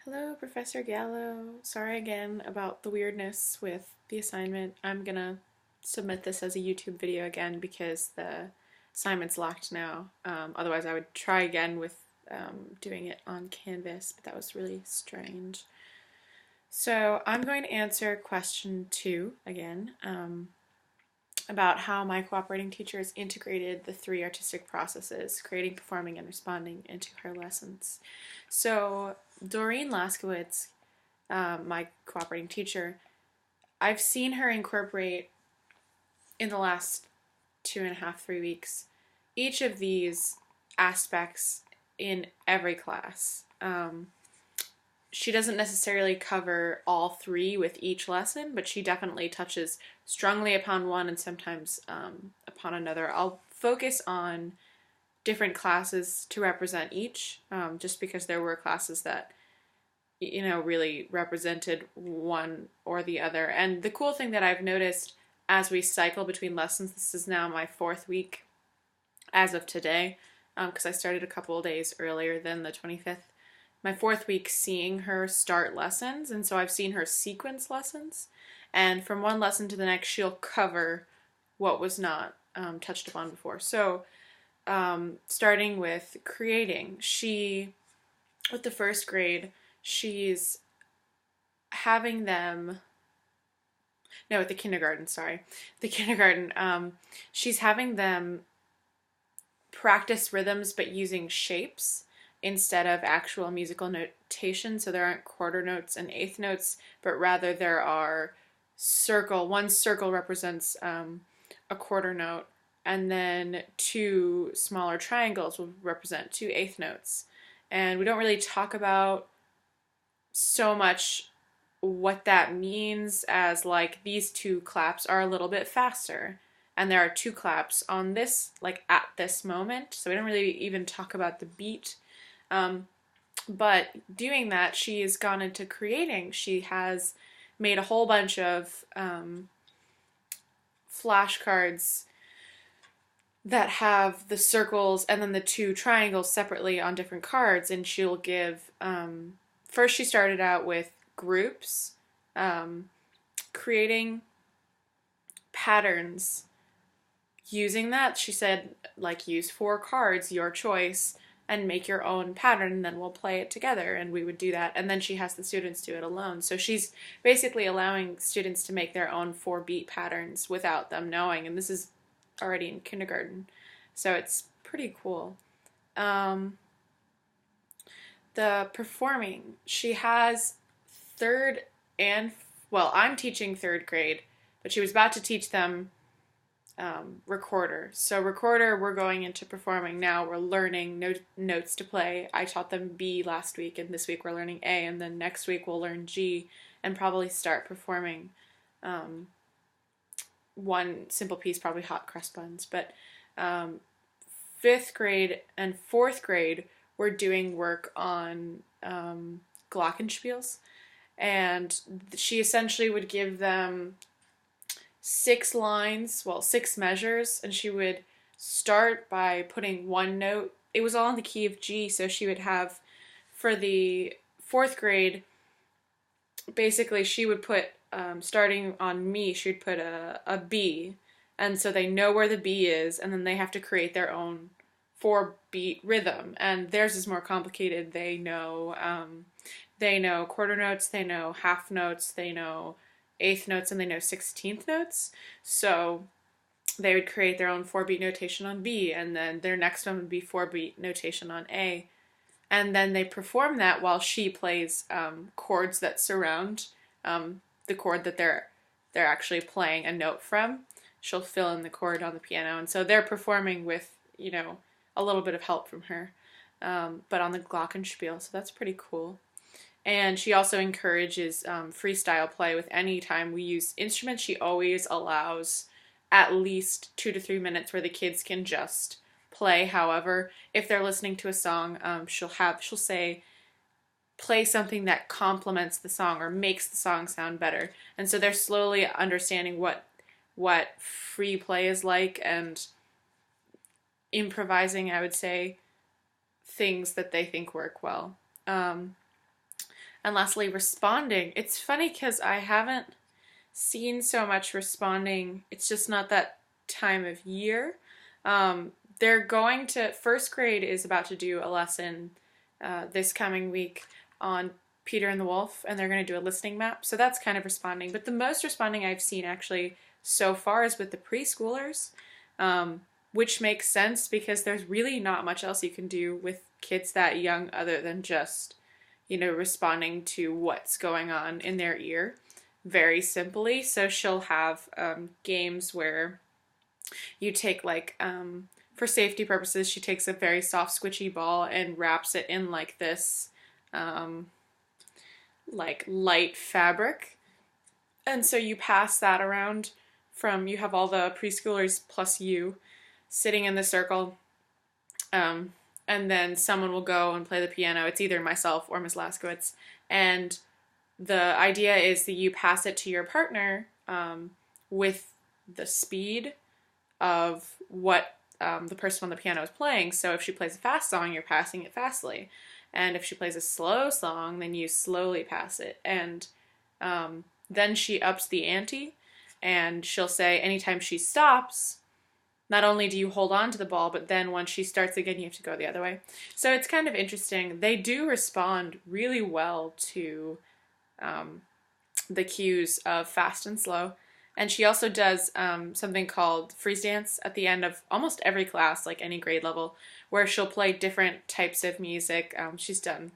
Hello, Professor Gallo. Sorry again about the weirdness with the assignment. I'm gonna submit this as a YouTube video again because the assignment's locked now. Otherwise, I would try again with doing it on Canvas, but that was really strange. So I'm going to answer question 2 again about how my cooperating teachers integrated the 3 artistic processes, creating, performing, and responding, into her lessons. So Doreen Laskowitz, my cooperating teacher, I've seen her incorporate in the last 2.5, 3 weeks each of these aspects in every class. She doesn't necessarily cover all 3 with each lesson, but she definitely touches strongly upon one and sometimes upon another. I'll focus on different classes to represent each, just because there were classes that really represented one or the other. And the cool thing that I've noticed as we cycle between lessons, this is now my 4th week as of today, because I started a couple of days earlier than the 25th. My 4th week seeing her start lessons, and so I've seen her sequence lessons. And from one lesson to the next, she'll cover what was not touched upon before. So, starting with creating, with the first grade, she's having them, no, with the kindergarten, sorry, the kindergarten, she's having them practice rhythms but using shapes instead of actual musical notation. So there aren't quarter notes and eighth notes, but rather there are one circle represents a quarter note, and then 2 smaller triangles will represent 2 eighth notes. And we don't really talk about so much what that means, as like these 2 claps are a little bit faster and there are 2 claps on this, like at this moment, so we don't really even talk about the beat. But doing that, she has gone into creating. She has made a whole bunch of flashcards that have the circles and then the 2 triangles separately on different cards, and she'll give first she started out with groups, creating patterns using that. She said, like, use 4 cards, your choice, and make your own pattern, and then we'll play it together. And we would do that, and then she has the students do it alone. So she's basically allowing students to make their own 4-beat patterns without them knowing, and this is already in kindergarten, so it's pretty cool. The performing, she has third and, well, I'm teaching 3rd grade, but she was about to teach them recorder. So recorder, we're going into performing now. We're learning notes to play. I taught them B last week, and this week we're learning A, and then next week we'll learn G and probably start performing one simple piece, probably hot cross buns. But 5th grade and 4th grade, we're doing work on glockenspiels, and she essentially would give them 6 lines, well, 6 measures, and she would start by putting one note. It was all in the key of G, so she would have, for the 4th grade, basically she would put, starting on me, she'd put a B, and so they know where the B is, and then they have to create their own 4-beat rhythm, and theirs is more complicated. They know quarter notes, they know half notes, they know eighth notes, and they know 16th notes. So they would create their own 4-beat notation on B, and then their next one would be 4-beat notation on A. And then they perform that while she plays chords that surround the chord that they're actually playing a note from. She'll fill in the chord on the piano, and so they're performing with, a little bit of help from her, but on the glockenspiel, so that's pretty cool. And she also encourages freestyle play. With any time we use instruments, she always allows at least 2 to 3 minutes where the kids can just play. However, if they're listening to a song, she'll say, play something that complements the song or makes the song sound better. And so they're slowly understanding what free play is like, and improvising, I would say, things that they think work well. And lastly, responding. It's funny because I haven't seen so much responding. It's just not that time of year. They're going to, first grade is about to do a lesson this coming week on Peter and the Wolf, and they're going to do a listening map. So that's kind of responding. But the most responding I've seen actually so far is with the preschoolers, which makes sense because there's really not much else you can do with kids that young other than just, responding to what's going on in their ear very simply. So she'll have games where you take for safety purposes, she takes a very soft squishy ball and wraps it in like this light fabric. And so you pass that around you have all the preschoolers plus you sitting in the circle. And then someone will go and play the piano. It's either myself or Ms. Laskowitz. And the idea is that you pass it to your partner with the speed of what the person on the piano is playing. So if she plays a fast song, you're passing it fastly. And if she plays a slow song, then you slowly pass it. And then she ups the ante, and she'll say anytime she stops, not only do you hold on to the ball, but then once she starts again, you have to go the other way. So it's kind of interesting. They do respond really well to the cues of fast and slow. And she also does something called freeze dance at the end of almost every class, like any grade level, where she'll play different types of music. She's done,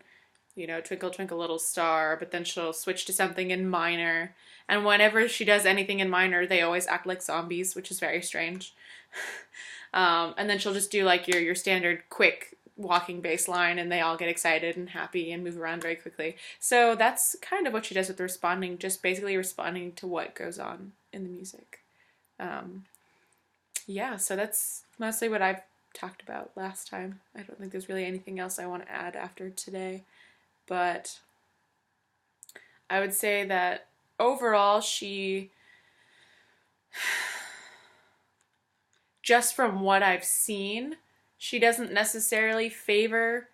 Twinkle Twinkle Little Star, but then she'll switch to something in minor. And whenever she does anything in minor, they always act like zombies, which is very strange. And then she'll just do like your standard quick walking bass line, and they all get excited and happy and move around very quickly. So that's kind of what she does with responding, just basically responding to what goes on in the music. Yeah, so that's mostly what I've talked about last time. I don't think there's really anything else I want to add after today, but I would say that overall she, just from what I've seen, she doesn't necessarily favor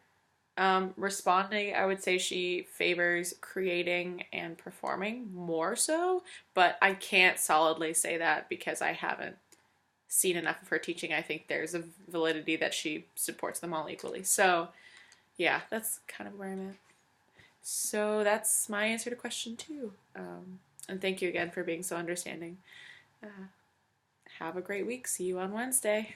responding. I would say she favors creating and performing more so, but I can't solidly say that because I haven't seen enough of her teaching. I think there's a validity that she supports them all equally. So yeah, that's kind of where I'm at. So that's my answer to question 2. And thank you again for being so understanding. Have a great week. See you on Wednesday.